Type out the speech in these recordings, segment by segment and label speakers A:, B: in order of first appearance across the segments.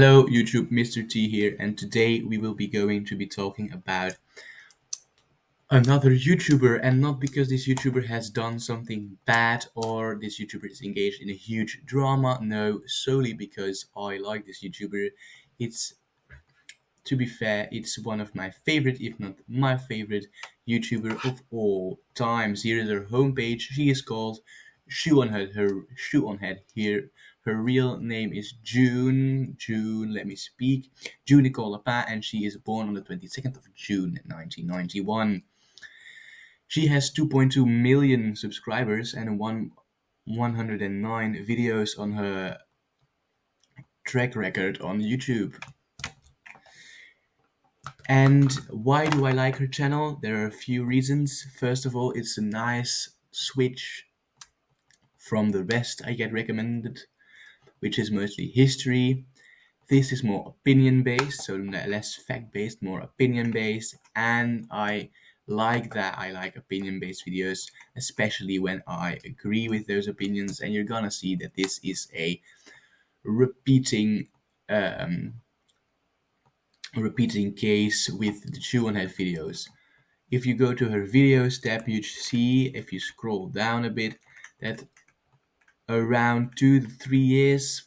A: Hello YouTube, Mr. T here, and today we will be going to be talking about another YouTuber, and not because this YouTuber has done something bad or this YouTuber is engaged in a huge drama, no, solely because I like this YouTuber. It's, to be fair, it's one of my favorite, if not my favorite YouTuber of all times. Here is her homepage. She is called Shoe on Head. Her Shoe on Head here. Her real name is June. Let me speak. June Nicole Lapin, and she is born on the 22nd of June, 1991. She has 2.2 million subscribers and 109 videos on her track record on YouTube. And why do I like her channel? There are a few reasons. First of all, it's a nice switch from the rest I get recommended, which is mostly history. This is more opinion based, so less fact based, more opinion based. And I like that. I like opinion based videos, especially when I agree with those opinions. And you're gonna see that this is a repeating um, repeating case with the Chew on Head videos. If you go to her videos tab, you see, if you scroll down a bit, that around 2 to 3 years,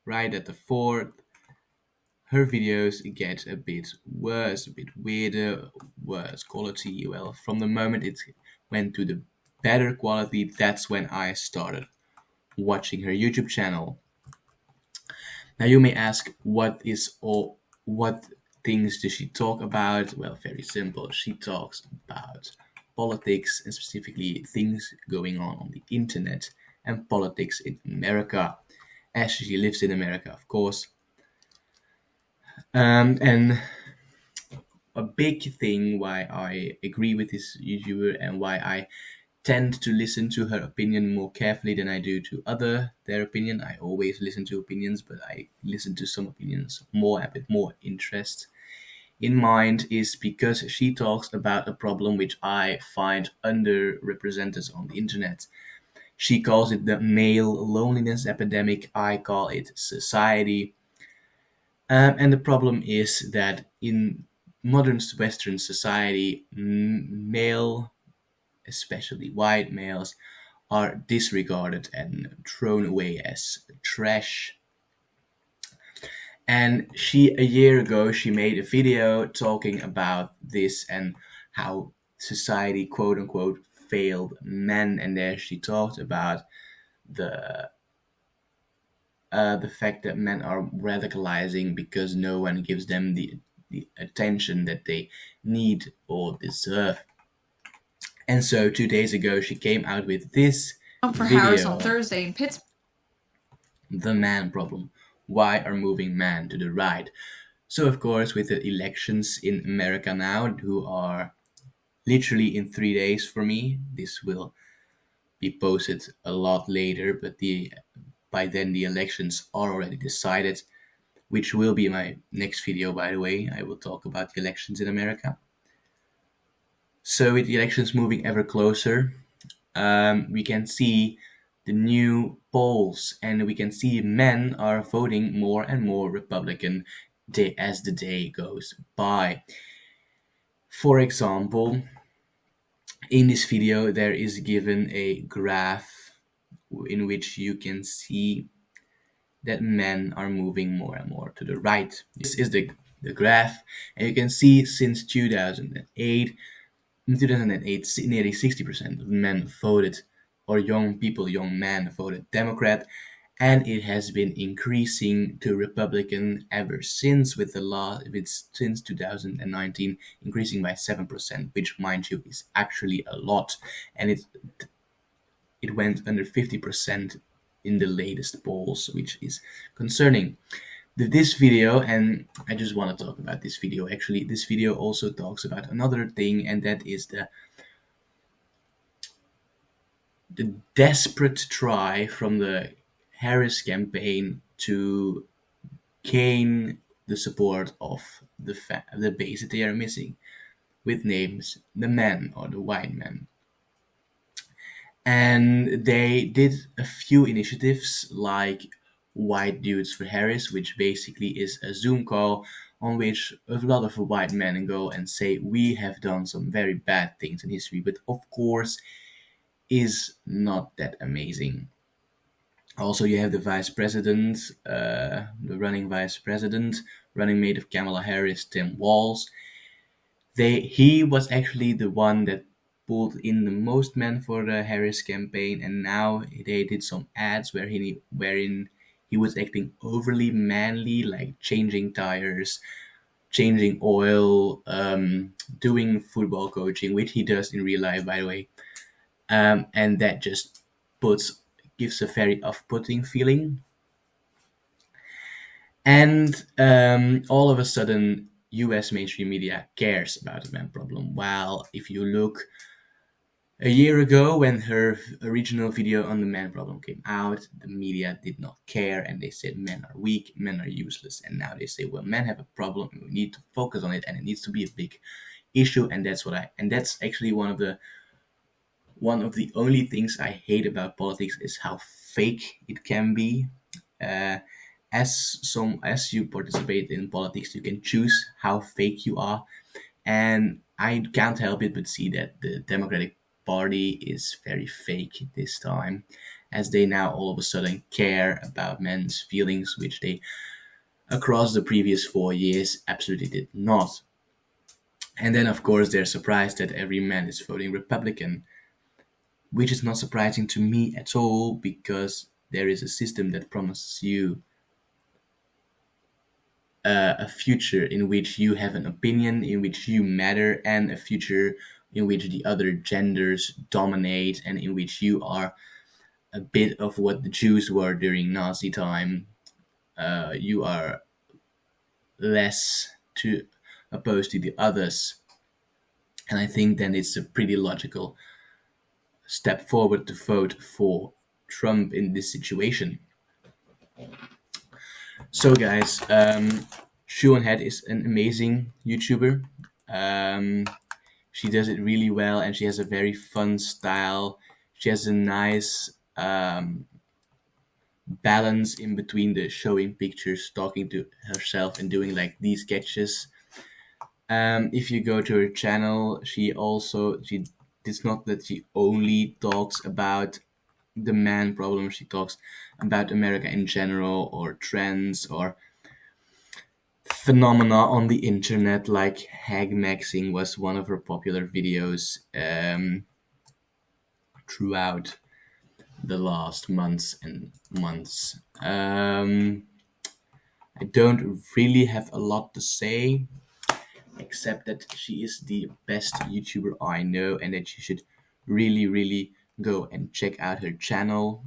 A: right at the fourth, her videos get a bit worse, a bit weirder, worse quality. Well, from the moment it went to the better quality, that's when I started watching her YouTube channel. Now you may ask, what things does she talk about? Well, very simple. She talks about politics and specifically things going on the internet and politics in America, as she lives in America, of course. And a big thing why I agree with this YouTuber and why I tend to listen to her opinion more carefully than I do to their opinion. I always listen to opinions, but I listen to some opinions more a bit more interest in mind, is because she talks about a problem which I find underrepresented on the internet. She calls it the male loneliness epidemic. I call it society. And the problem is that in modern Western society, male, especially white males, are disregarded and thrown away as trash. And a year ago, she made a video talking about this and how society, quote unquote, failed men. And there she talked about the the fact that men are radicalizing because no one gives them the attention that they need or deserve. And so 2 days ago, she came out with this
B: For Harris on
A: video,
B: Thursday in Pittsburgh.
A: The Man Problem. Why are moving men to the right? So, of course, with the elections in America now, who are literally in 3 days for me, this will be posted a lot later, but by then the elections are already decided, which will be my next video, by the way. I will talk about the elections in America. So, with the elections moving ever closer, we can see the new polls, and we can see men are voting more and more Republican as the day goes by. For example, in this video, there is given a graph in which you can see that men are moving more and more to the right. This is the graph, and you can see since 2008, in 2008, nearly 60% of men voted, or young men voted Democrat, and it has been increasing to Republican ever since, since 2019, increasing by 7%, which, mind you, is actually a lot, and it went under 50% in the latest polls, which is concerning. This video, and I just want to talk about this video. Actually, this video also talks about another thing, and that is the desperate try from the Harris campaign to gain the support of the base that they are missing, with names the men or the white men. And they did a few initiatives like White Dudes for Harris, which basically is a Zoom call on which a lot of white men go and say we have done some very bad things in history, but of course is not that amazing. Also, you have the vice president, the running vice president, running mate of Kamala Harris, Tim Walz. He was actually the one that pulled in the most men for the Harris campaign, and now they did some ads wherein he was acting overly manly, like changing tires, changing oil, doing football coaching, which he does in real life, by the way, and that just gives a very off-putting feeling. And all of a sudden, US mainstream media cares about the man problem. While if you look a year ago, when her original video on the man problem came out, the media did not care and they said men are weak, men are useless. And now they say, well, men have a problem and we need to focus on it and it needs to be a big issue. And that's actually one of the only things I hate about politics is how fake it can be. Uh, as you participate in politics, you can choose how fake you are, and I can't help it but see that the Democratic Party is very fake this time, as they now all of a sudden care about men's feelings, which they across the previous 4 years absolutely did not. And then, of course, they're surprised that every man is voting Republican, which is not surprising to me at all because there is a system that promises you a future in which you have an opinion, in which you matter, and a future in which the other genders dominate, and in which you are a bit of what the Jews were during Nazi time. You are less to opposed to the others, and I think then it's a pretty logical step forward to vote for Trump in this situation. So, guys, Shoe on Head is an amazing YouTuber. She does it really well, and she has a very fun style. She has a nice balance in between the showing pictures, talking to herself, and doing like these sketches. If you go to her channel, it's not that she only talks about the man problem. She talks about America in general, or trends, or phenomena on the internet, like hag maxing was one of her popular videos throughout the last months and months. I don't really have a lot to say, except that she is the best YouTuber I know, and that you should really, really go and check out her channel.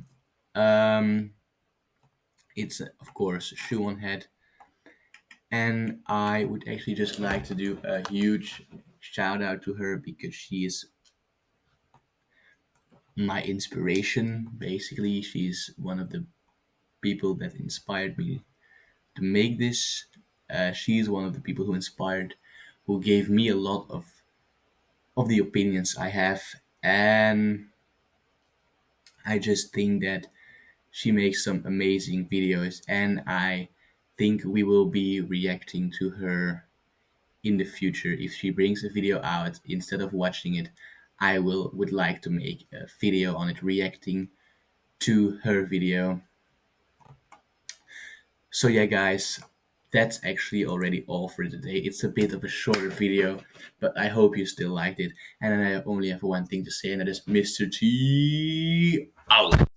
A: It's of course Shoe on Head, and I would actually just like to do a huge shout out to her because she is my inspiration. Basically, she's one of the people that inspired me to make this. She's one of the people who gave me a lot of the opinions I have, and I just think that she makes some amazing videos, and I think we will be reacting to her in the future. If she brings a video out, instead of watching it, I would like to make a video on it reacting to her video. So yeah, guys, that's actually already all for today. It's a bit of a shorter video, but I hope you still liked it. And then I only have one thing to say, and that is Mr. T out.